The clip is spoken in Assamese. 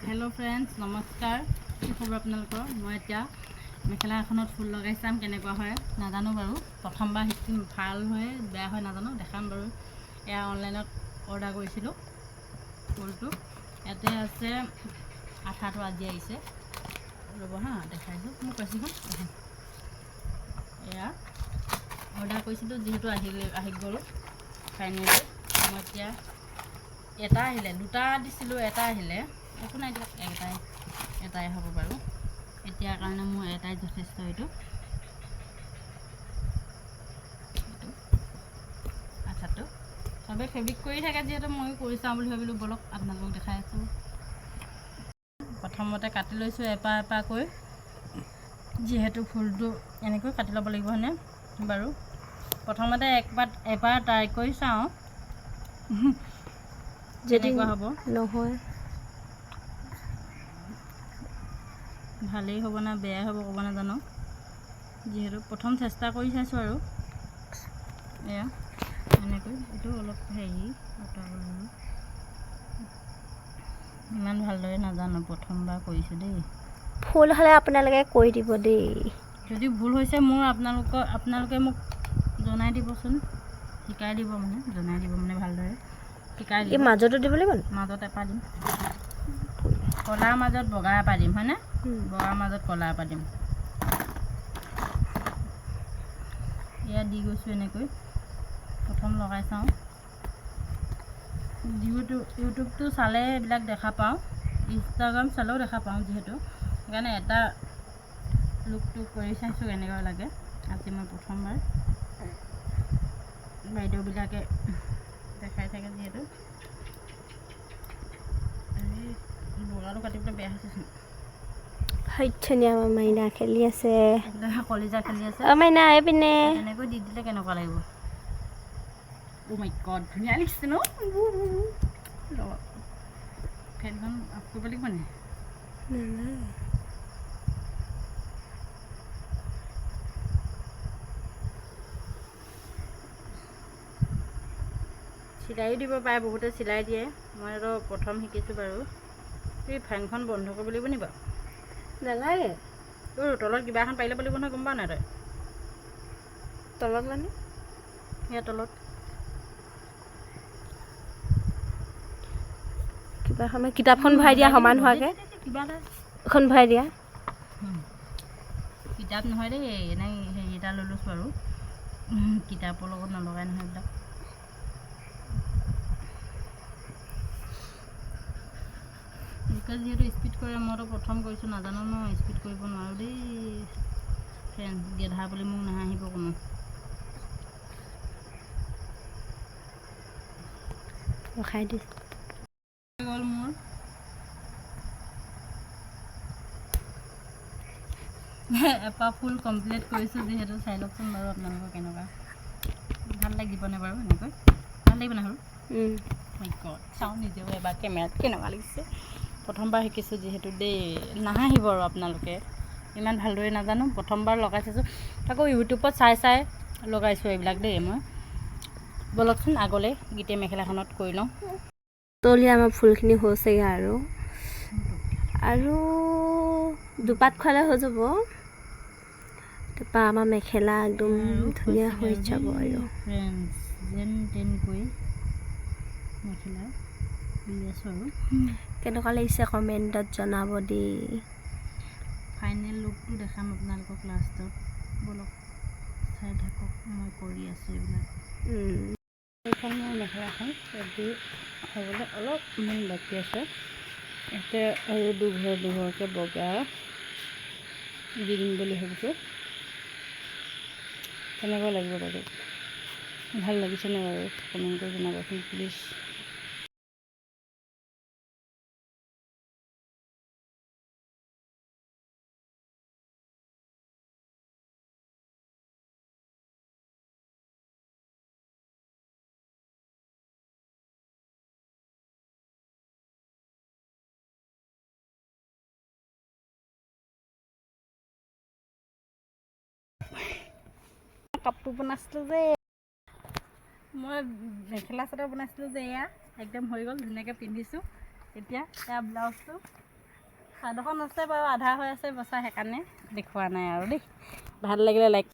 हेलो फ्रेंड्स नमस्कार কি খবৰ আপোনালোকৰ মই এতিয়া মেখেলা এখনত ফুল লগাই চাম কেনেকুৱা হয় নাজানো বাৰু প্ৰথমবাৰ শিকিম ভাল হয় বেয়া হয় নাজানো দেখাম বাৰু এয়া অনলাইনত অৰ্ডাৰ কৰিছিলোঁ ফুলটো ইয়াতে আছে আঠাটো আজি আহিছে ৰ'ব হা দেখাইছোঁ মোক কৈছিলোঁ এয়া অৰ্ডাৰ কৰিছিলোঁ যিহেতু আহি গ'ল ফাইনেলি মই এতিয়া এটা আহিলে দুটা দিছিলোঁ এটা আহিলে একো নাই দিয়ক এটাই হ'ব বাৰু এতিয়াৰ কাৰণে মোৰ এটাই যথেষ্ট এইটো আচ্ছাটো চবে ফেব্ৰিক কৰি থাকে যিহেতু ময়ো কৰি চাওঁ বুলি ভাবিলোঁ বলক আপোনালোকক দেখাই আছোঁ প্ৰথমতে কাটি লৈছোঁ এপাকৈ যিহেতু ফুলটো এনেকৈ কাটি ল'ব লাগিব হয়নে বাৰু প্ৰথমতে এবাৰ ট্ৰাই কৰি চাওঁ যদি হ'ব নহয় ভালেই হ'ব না বেয়াই হ'ব ক'ব নাজানো যিহেতু প্ৰথম চেষ্টা কৰি চাইছোঁ আৰু এয়া এনেকৈ এইটো অলপ হেৰি ইমান ভালদৰে নাজানো প্ৰথমবাৰ কৰিছোঁ দেই ফুল হ'লে আপোনালোকে কৰি দিব দেই যদি ভুল হৈছে মোৰ আপোনালোকে মোক জনাই দিবচোন শিকাই দিব মানে জনাই দিব মানে ভালদৰে শিকাই দিব মাজতো দিব লাগিব মাজত এপাহ দিম কলাৰ মাজত বগা এপাহ দিম হয়নে বগাৰ মাজত কলা এপাহ দিম এয়া দি গৈছোঁ এনেকৈ প্ৰথম লগাই চাওঁ ইউটিউবটো চালে এইবিলাক দেখা পাওঁ ইনষ্টাগ্ৰাম চালেও দেখা পাওঁ যিহেতু সেইকাৰণে এটা লুকটো কৰি চাইছোঁ কেনেকুৱা লাগে আজি মই প্ৰথমবাৰ বাইদেউবিলাকে দেখাই থাকে যিহেতু বগাটো কাটিবলৈ বেয়া হৈছেচোন ধুনীয়া মাইনা খেলি আছে কলিজা খেলি আছে মাইনা এইপিনে এনেকৈ দি দিলে কেনেকুৱা লাগিব অ' মাই গড ধুনীয়া লাগিছে ন ফেনখন অফ কৰিব লাগিব নি চিলাইও দিব পাৰে বহুতে চিলাই দিয়ে মই আৰু প্ৰথম শিকিছোঁ বাৰু এই ফেনখন বন্ধ কৰিব লাগিব নি বাৰু নালাগে তলত কিবা এখন পাৰি ল'ব লাগিব নহয় গম পাৱ নাই তই তলত মানে সেয়া তলত কিবা সময় কিতাপখন ভৰাই দিয়া সমান হোৱাকৈ কিবা এটা এখন ভৰাই দিয়া কিতাপ নহয় দেই এনেই হেৰি এটা লৈ লৈছোঁ আৰু কিতাপৰ লগত নলগাই নহয় এইবিলাক যিহেতু স্পীড কৰে মইতো প্ৰথম কৰিছোঁ নাজানো ন স্পীড কৰিব নোৱাৰোঁ দেই ফ্ৰেণ্ড গেধা বুলি মোক নাহাঁহিব কোনো ৰখাই দিছোঁ গ'ল মোৰ এপাহ ফুল কমপ্লিট কৰিছোঁ যিহেতু চাই লওকচোন বাৰু আপোনালোকৰ কেনেকুৱা ভাল লাগিবনে বাৰু এনেকৈ ভাল লাগিব নাই বাৰু চাওঁ নিজেও এবাৰ কেমেৰাত কেনেকুৱা লাগিছে প্ৰথমবাৰ শিকিছোঁ যিহেতু দেই নাহাঁহিব আৰু আপোনালোকে ইমান ভালদৰে নাজানো প্ৰথমবাৰ লগাই চাইছোঁ আকৌ ইউটিউবত চাই লগাইছোঁ এইবিলাক দেই মই বলকচোন আগলৈ গোটেই মেখেলাখনত কৰি লওঁ তলি আমাৰ ফুলখিনি হৈছেগৈ আৰু দুপাত খোৱালে হৈ যাব তাৰপৰা আমাৰ মেখেলা একদম ধুনীয়া হৈ যাব আৰু ফ্ৰেণ্ডছ যেন তেনকৈ মেখেলা আছোঁ আৰু কেনেকুৱা লাগিছে কমেণ্টত জনাব দেই ফাইনেল লুকটো দেখাম আপোনালোকক লাষ্টত বলক চাই থাকক মই কৰি আছোঁ এইবিলাক এইখন মোৰ মেখেলাখন ৰেডি হ'বলৈ অলপমান বাকী আছে ইয়াতে আৰু দুঘৰকৈ বগা দি দিম বুলি ভাবিছোঁ কেনেকুৱা লাগিব বাৰু ভাল লাগিছেনে বাৰু কমেণ্ট কৰি জনাবচোন প্লিজ কাপোৰ বনাইছিলোঁ যে মই মেখেলা চাদৰ বনাইছিলোঁ যে এয়া একদম হৈ গ'ল ধুনীয়াকৈ পিন্ধিছোঁ এতিয়া এয়া ব্লাউজটো চাদৰখন আছে বাৰু আধা হৈ আছে বচা সেইকাৰণে দেখুওৱা নাই আৰু দেই ভাল লাগিলে লাইক